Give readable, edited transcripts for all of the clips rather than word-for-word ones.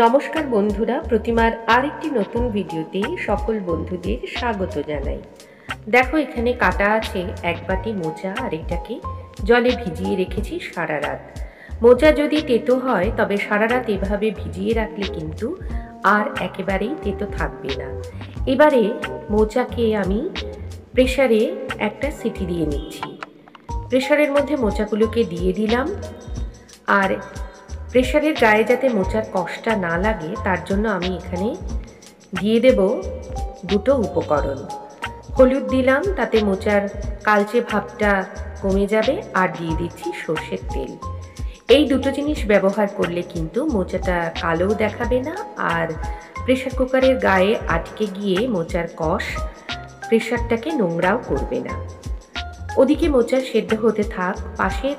নমস্কার বন্ধুরা, প্রতিমার আরেকটি নতুন ভিডিওতে সকল বন্ধুদের স্বাগত জানাই। দেখো, এখানে কাটা আছে এক বাটি মোচা আর এটাকে জলে ভিজিয়ে রেখেছি সারা রাত। মোচা যদি তেতো হয় তবে সারা রাত এভাবে ভিজিয়ে রাখলে কিন্তু আর একেবারেই তেতো থাকবে না। এবারে মোচাকে আমি প্রেসারে একটা সিটি দিয়ে নিচ্ছি। প্রেসারের মধ্যে মোচাগুলোকে দিয়ে দিলাম, আর প্রেসারের গায়ে যাতে মোচার কষ্টটা না লাগে তার জন্য আমি এখানে দিয়ে দেব দুটো উপকরণ। হলুদ দিলাম, তাতে মোচার কালচে ভাবটা কমে যাবে, আর দিয়ে দিচ্ছি সর্ষের তেল। এই দুটো জিনিস ব্যবহার করলে কিন্তু মোচাটা কালো দেখাবে না, আর প্রেসার কুকারের গায়ে আটকে গিয়ে মোচার কষ প্রেসারটাকে নোংরাও করবে না। ওদিকে মোচা সেদ্ধ হতে থাক, পাশের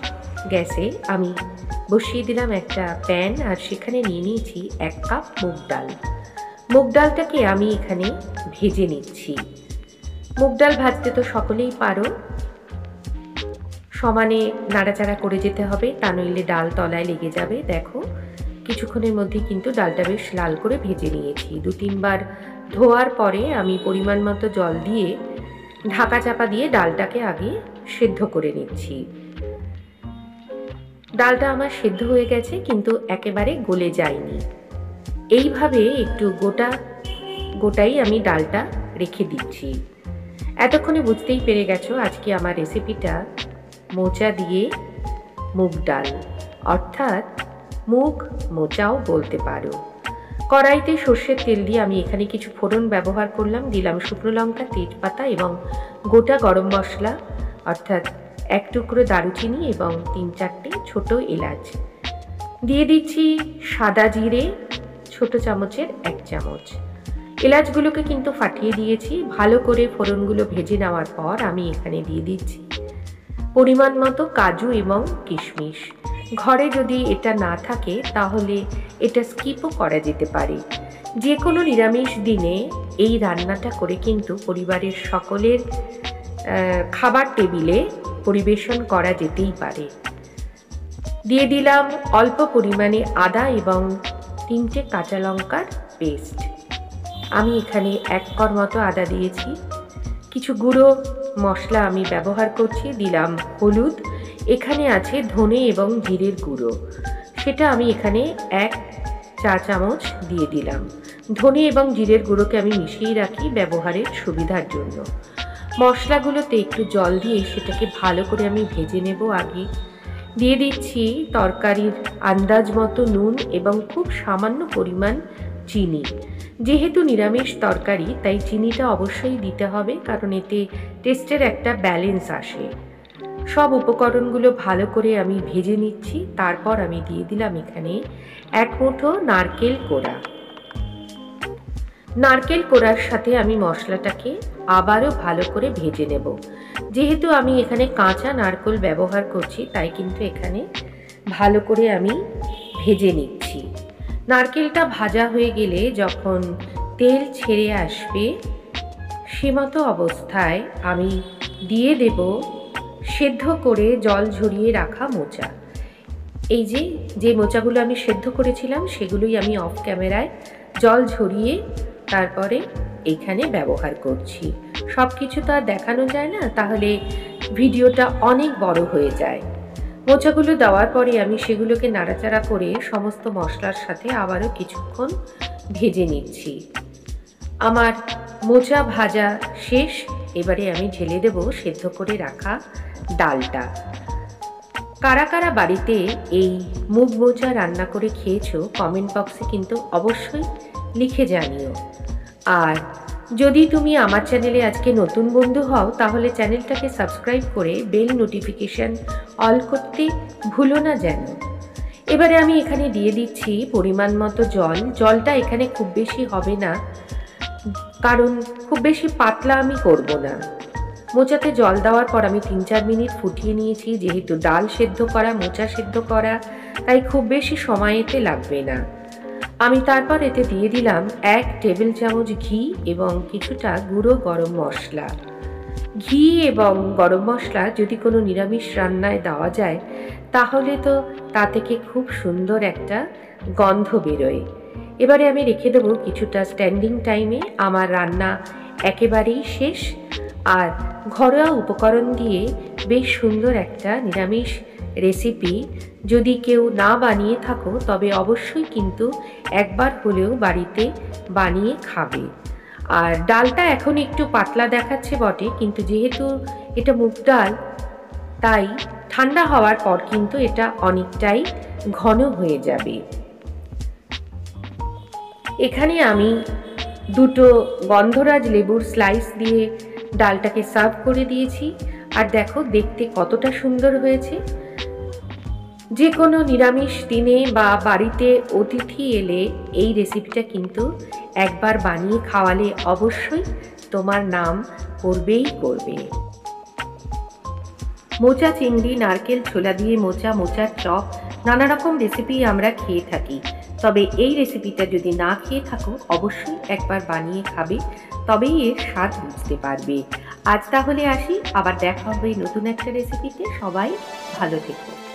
গ্যাসে আমি বসিয়ে দিলাম একটা প্যান, আর সেখানে নিয়ে নিয়েছি 1 কাপ মুগ ডাল। মুগ ডালটাকে আমি এখানে ভেজে নিচ্ছি। মুগ ডাল ভাজতে তো সকলেই পারো, সমানে নাড়াচাড়া করে যেতে হবে, তা নইলে ডাল তলায় লেগে যাবে। দেখো, কিছুক্ষণের মধ্যে কিন্তু ডালটা বেশ লাল করে ভেজে নিয়েছি। 2-3 বার ধোয়ার পরে আমি পরিমাণ মতো জল দিয়ে ঢাকা চাপা দিয়ে ডালটাকে আগে সেদ্ধ করে নিচ্ছি। ডালটা আমার সেদ্ধ হয়ে গেছে, কিন্তু একেবারে গলে যায়নি। এইভাবে একটু গোটাই আমি ডালটা রেখে দিচ্ছি। এতক্ষণে বুঝতেই পেরে গেছো আজকে আমার রেসিপিটা মোচা দিয়ে মুগ ডাল, অর্থাৎ মুগ মোচাও বলতে পারো। কড়াইতে সর্ষের তেল দিয়ে আমি এখানে কিছু ফোড়ন ব্যবহার করলাম। দিলাম শুকনো লঙ্কা, তেজপাতা এবং গোটা গরম মশলা, অর্থাৎ 1 টুকরো দারুচিনি এবং 3-4টে ছোট এলাচ। দিয়ে দিচ্ছি সাদা জিরে, ছোট চামচের 1 চামচ। এলাচগুলোকে কিন্তু ফাটিয়ে দিয়েছি। ভালো করে ফোড়নগুলো ভেজে নেওয়ার পর আমি এখানে দিয়ে দিচ্ছি পরিমাণ মতো কাজু এবং কিশমিশ। ঘরে যদি এটা না থাকে তাহলে এটা স্কিপও করা যেতে পারে। যে কোনো নিরামিষ দিনে এই রান্নাটা করে কিন্তু পরিবারের সকলের খাবার টেবিলে পরিবেশন করা যেতেই পারে। দিয়ে দিলাম অল্প পরিমাণে আদা এবং 3টে কাঁচা লঙ্কার পেস্ট। আমি এখানে 1 কোয়া মতো আদা দিয়েছি। কিছু গুঁড়ো মশলা আমি ব্যবহার করছি। দিলাম হলুদ, এখানে আছে ধনে এবং জিরের গুঁড়ো, সেটা আমি এখানে 1 চা চামচ দিয়ে দিলাম। ধনে এবং জিরের গুঁড়োকে আমি মিশিয়ে রাখি ব্যবহারের সুবিধার জন্য। মশলাগুলোতে একটু জল দিয়ে সেটাকে ভালো করে আমি ভেজে নেব। আগে দিয়ে দিচ্ছি তরকারির আন্দাজ মতো নুন এবং খুব সামান্য পরিমাণ চিনি। যেহেতু নিরামিষ তরকারি তাই চিনিটা অবশ্যই দিতে হবে, কারণ এতে টেস্টের একটা ব্যালেন্স আসে। সব উপকরণগুলো ভালো করে আমি ভেজে নিচ্ছি। তারপর আমি দিয়ে দিলাম এখানে 1 মুঠো নারকেল কোড়া। নারকেল কোড়ার সাথে আমি মশলাটাকে আবারও ভালো করে ভেজে নেব। যেহেতু আমি এখানে কাঁচা নারকেল ব্যবহার করছি তাই কিন্তু এখানে ভালো করে আমি ভেজে নিচ্ছি। নারকেলটা ভাজা হয়ে গেলে যখন তেল ছেড়ে আসবে সেমতো অবস্থায় আমি দিয়ে দেব সেদ্ধ করে জল ঝরিয়ে রাখা মোচা। এই যে মোচাগুলো আমি সেদ্ধ করেছিলাম সেগুলোই আমি অফ ক্যামেরায় জল ঝরিয়ে তারপরে এখানে ব্যবহার করছি। সব কিছু তো আর দেখানো যায় না, তাহলে ভিডিওটা অনেক বড় হয়ে যায়। মোচাগুলো দেওয়ার পরে আমি সেগুলোকে নাড়াচাড়া করে সমস্ত মশলার সাথে আবারও কিছুক্ষণ ভেজে নিচ্ছি। আমার মোচা ভাজা শেষ। এবারে আমি ঢেলে দেব সেদ্ধ করে রাখা ডালটা। কারা কারা বাড়িতে এই মুগ মোচা রান্না করে খেয়েছো কমেন্ট বক্সে কিন্তু অবশ্যই লিখে জানিও। আর যদি তুমি আমার চ্যানেলে আজকে নতুন বন্ধু হও তাহলে চ্যানেলটাকে সাবস্ক্রাইব করে বেল নোটিফিকেশান অল করতে ভুলো না যেন। এবারে আমি এখানে দিয়ে দিচ্ছি পরিমাণ মতো জল। জলটা এখানে খুব বেশি হবে না, কারণ খুব বেশি পাতলা আমি করব না। মোচাতে জল দেওয়ার পর আমি 3-4 মিনিট ফুটিয়ে নিয়েছি। যেহেতু ডাল সেদ্ধ করা, মোচা সেদ্ধ করা, তাই খুব বেশি সময় এতে লাগবে না। আমি তারপর এতে দিয়ে দিলাম 1 টেবিল চামচ ঘি এবং কিছুটা গুঁড়ো গরম মশলা। ঘি এবং গরম মশলা যদি কোনো নিরামিষ রান্নায় দেওয়া যায় তাহলে তো তা থেকে খুব সুন্দর একটা গন্ধ বেরোয়। এবারে আমি রেখে দেবো কিছুটা স্ট্যান্ডিং টাইমে। আমার রান্না একেবারেই শেষ। আর ঘরোয়া উপকরণ দিয়ে বেশ সুন্দর একটা নিরামিষ রেসিপি যদি কেউ না বানিয়ে থাকো তবে অবশ্যই কিন্তু একবার হলেও বাড়িতে বানিয়ে খাবে। আর ডালটা এখন একটু পাতলা দেখাচ্ছে বটে, কিন্তু যেহেতু এটা মুগ ডাল তাই ঠান্ডা হওয়ার পর কিন্তু এটা অনেকটাই ঘন হয়ে যাবে। এখানে আমি দুটো গন্ধরাজ লেবুর স্লাইস দিয়ে ডালটাকে সার্ভ করে দিয়েছি। আর দেখো দেখতে কতটা সুন্দর হয়েছে। যে কোনো নিরামিষ দিনে বা বাড়িতে অতিথি এলে এই রেসিপিটা কিন্তু একবার বানিয়ে খাওয়ালে অবশ্যই তোমার নাম করবেই করবে। মোচা চিংড়ি, নারকেল ছোলা দিয়ে মোচা, মোচার চপ, নানা রকম রেসিপি আমরা খেয়ে থাকি। তবে এই রেসিপিটা যদি না খেয়ে থাকো অবশ্যই একবার বানিয়ে খাবে, তবেই এর স্বাদ বুঝতে পারবে। আজ তাহলে আসি, আবার দেখা হবে নতুন একটা রেসিপিতে। সবাই ভালো থেকো।